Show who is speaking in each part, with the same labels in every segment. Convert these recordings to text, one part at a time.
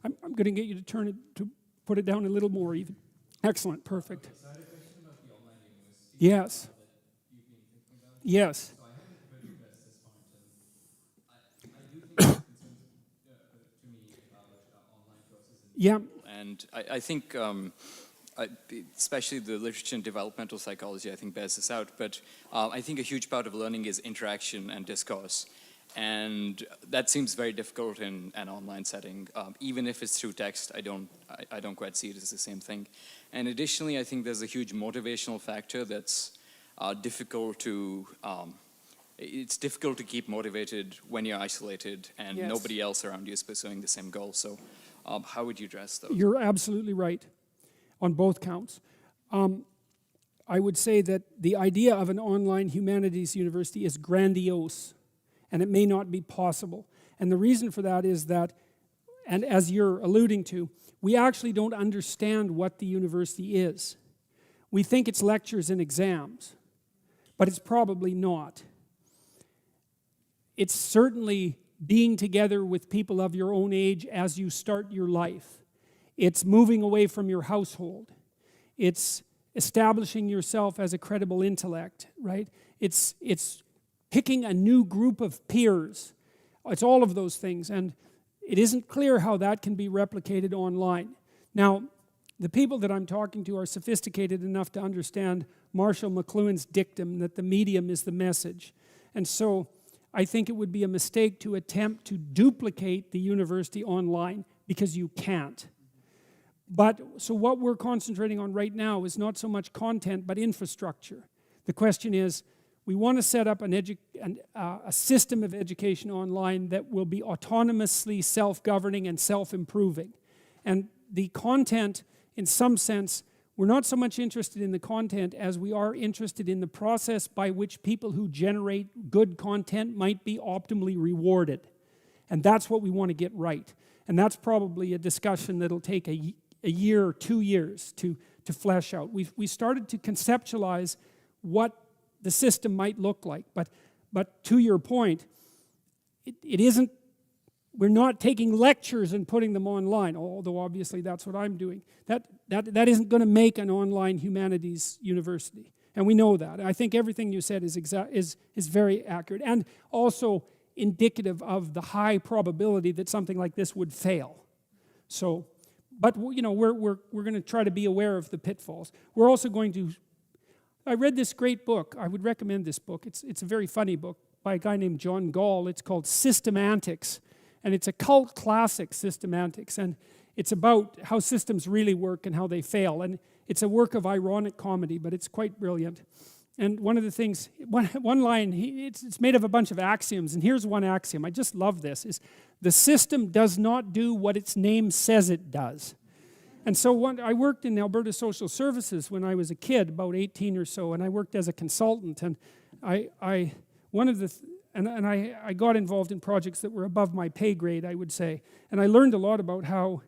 Speaker 1: I'm going to get you to turn it, to put it down a little more even. Excellent, perfect.
Speaker 2: Okay, so I had a question about the online university.
Speaker 1: Yes.
Speaker 2: That you've been thinking about.
Speaker 1: Yes.
Speaker 2: So I haven't really addressed this point, and I do think there's concerns to me about online courses.
Speaker 1: Yeah.
Speaker 3: And I think, especially the literature in developmental psychology, I think bears this out. But I think a huge part of learning is interaction and discourse. And that seems very difficult in an online setting. Even if it's through text, I don't quite see it as the same thing. And additionally, I think there's a huge motivational factor that's difficult to, it's difficult to keep motivated when you're isolated and
Speaker 1: Yes.
Speaker 3: nobody else around you is pursuing the same goal. So how would you address those?
Speaker 1: You're absolutely right on both counts. I would say that the idea of an online humanities university is grandiose, and it may not be possible. And the reason for that is that, and as you're alluding to, we actually don't understand what the university is. We think it's lectures and exams, but it's probably not. It's certainly being together with people of your own age as you start your life. It's moving away from your household. It's establishing yourself as a credible intellect, right? It's picking a new group of peers. It's all of those things, and it isn't clear how that can be replicated online. Now, the people that I'm talking to are sophisticated enough to understand Marshall McLuhan's dictum that the medium is the message. And so I think it would be a mistake to attempt to duplicate the university online, because you can't. But so what we're concentrating on right now is not so much content but infrastructure. The question is, we want to set up a system of education online that will be autonomously self-governing and self-improving. And the content, in some sense, we're not so much interested in the content as we are interested in the process by which people who generate good content might be optimally rewarded. And that's what we want to get right. And that's probably a discussion that'll take a year or 2 years to flesh out. We started to conceptualize what the system might look like. But to your point, it isn't, we're not taking lectures and putting them online, although obviously that's what I'm doing. That isn't going to make an online humanities university. And we know that. I think everything you said is very accurate and also indicative of the high probability that something like this would fail. So, but you know, we're going to try to be aware of the pitfalls. We're also going to, I read this great book. I would recommend this book. It's a very funny book by a guy named John Gall. It's called Systemantics. And it's a cult classic, Systemantics. And it's about how systems really work and how they fail. And it's a work of ironic comedy, but it's quite brilliant. And one of the things, one line, it's made of a bunch of axioms. And here's one axiom. I just love this. Is the system does not do what its name says it does. And so I worked in Alberta Social Services when I was a kid, about 18 or so, and I worked as a consultant. And I got involved in projects that were above my pay grade, I would say. And I learned a lot about how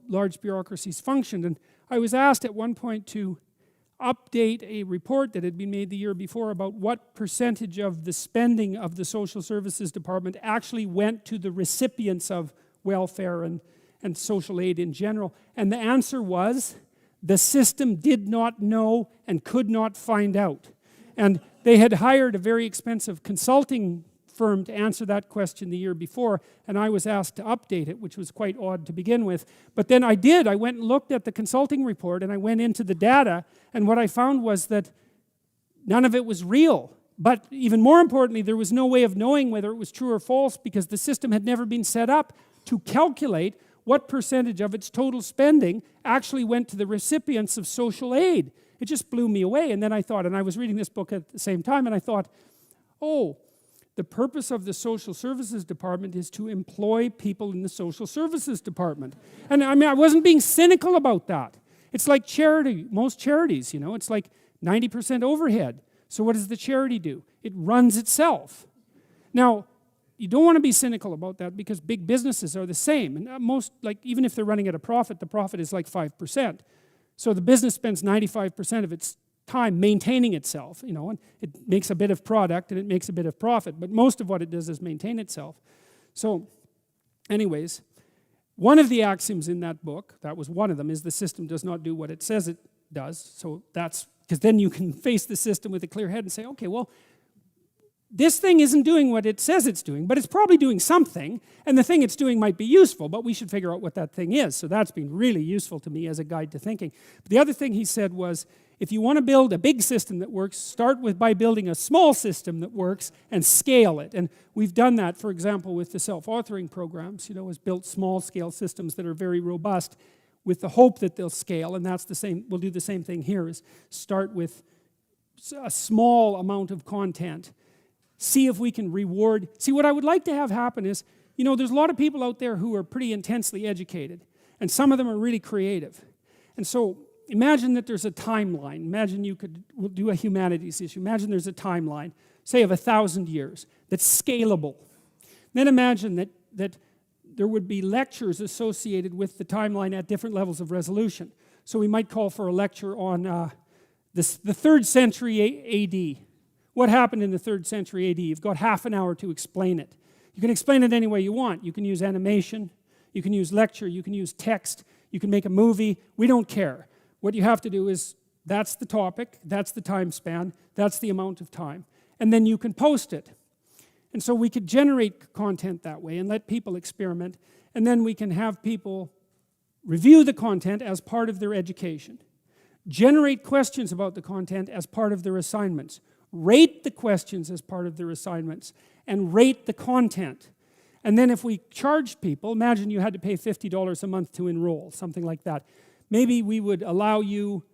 Speaker 1: large bureaucracies functioned. And I was asked at one point to update a report that had been made the year before about what percentage of the spending of the Social Services Department actually went to the recipients of welfare and social aid in general. And the answer was, the system did not know and could not find out. And they had hired a very expensive consulting firm to answer that question the year before, and I was asked to update it, which was quite odd to begin with. But then I did. I went and looked at the consulting report, and I went into the data, and what I found was that none of it was real. But even more importantly, there was no way of knowing whether it was true or false, because the system had never been set up to calculate what percentage of its total spending actually went to the recipients of social aid. It just blew me away. And then I thought, and I was reading this book at the same time, and I thought, oh, the purpose of the Social Services Department is to employ people in the Social Services Department. And I mean, I wasn't being cynical about that. It's like charity, most charities, you know, it's like 90% overhead. So what does the charity do? It runs itself. Now, you don't want to be cynical about that, because big businesses are the same. And most, like, even if they're running at a profit, the profit is like 5%. So the business spends 95% of its time maintaining itself, you know, and it makes a bit of product and it makes a bit of profit, but most of what it does is maintain itself. So, anyways, One of the axioms in that book, that was one of them, is the system does not do what it says it does. So that's, because then you can face the system with a clear head and say, okay, well, this thing isn't doing what it says it's doing, but it's probably doing something, and the thing it's doing might be useful, but we should figure out what that thing is. So that's been really useful to me as a guide to thinking. But the other thing he said was, if you want to build a big system that works, start by building a small system that works and scale it. And we've done that, for example, with the self-authoring programs, has built small-scale systems that are very robust with the hope that they'll scale, and that's the same, we'll do the same thing here, is start with a small amount of content. See if we can reward. See, what I would like to have happen is, there's a lot of people out there who are pretty intensely educated, and some of them are really creative. And so imagine that there's a timeline. Imagine we'll do a humanities issue. Imagine there's a timeline, say of 1,000 years, that's scalable. Then imagine that there would be lectures associated with the timeline at different levels of resolution. So we might call for a lecture on the 3rd century AD. What happened in the 3rd century AD? You've got half an hour to explain it. You can explain it any way you want. You can use animation, you can use lecture, you can use text, you can make a movie. We don't care. What you have to do is, that's the topic, that's the time span, that's the amount of time. And then you can post it. And so we could generate content that way and let people experiment. And then we can have people review the content as part of their education. Generate questions about the content as part of their assignments. Rate the questions as part of their assignments. And rate the content. And then if we charged people, imagine you had to pay $50 a month to enroll, something like that. Maybe we would allow you,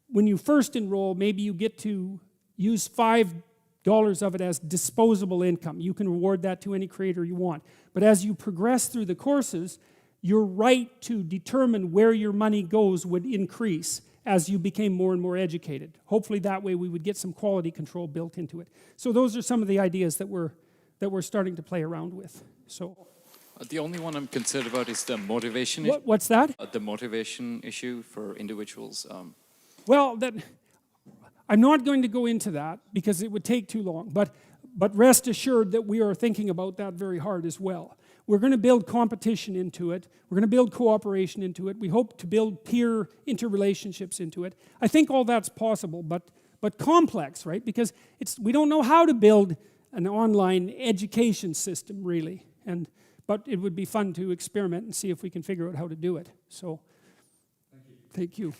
Speaker 1: when you first enroll, maybe you get to use $5 of it as disposable income. You can reward that to any creator you want. But as you progress through the courses, your right to determine where your money goes would increase as you became more and more educated. Hopefully that way we would get some quality control built into it. So those are some of the ideas that we're starting to play around with. So
Speaker 3: The only one I'm concerned about is the motivation
Speaker 1: what's that?
Speaker 3: the motivation issue for individuals.
Speaker 1: Well, I'm not going to go into that because it would take too long, but rest assured that we are thinking about that very hard as well. We're going to build competition into it. We're going to build cooperation into it. We hope to build peer interrelationships into it. I think all that's possible, but complex, right? Because we don't know how to build an online education system, really. But it would be fun to experiment and see if we can figure out how to do it. So, thank you.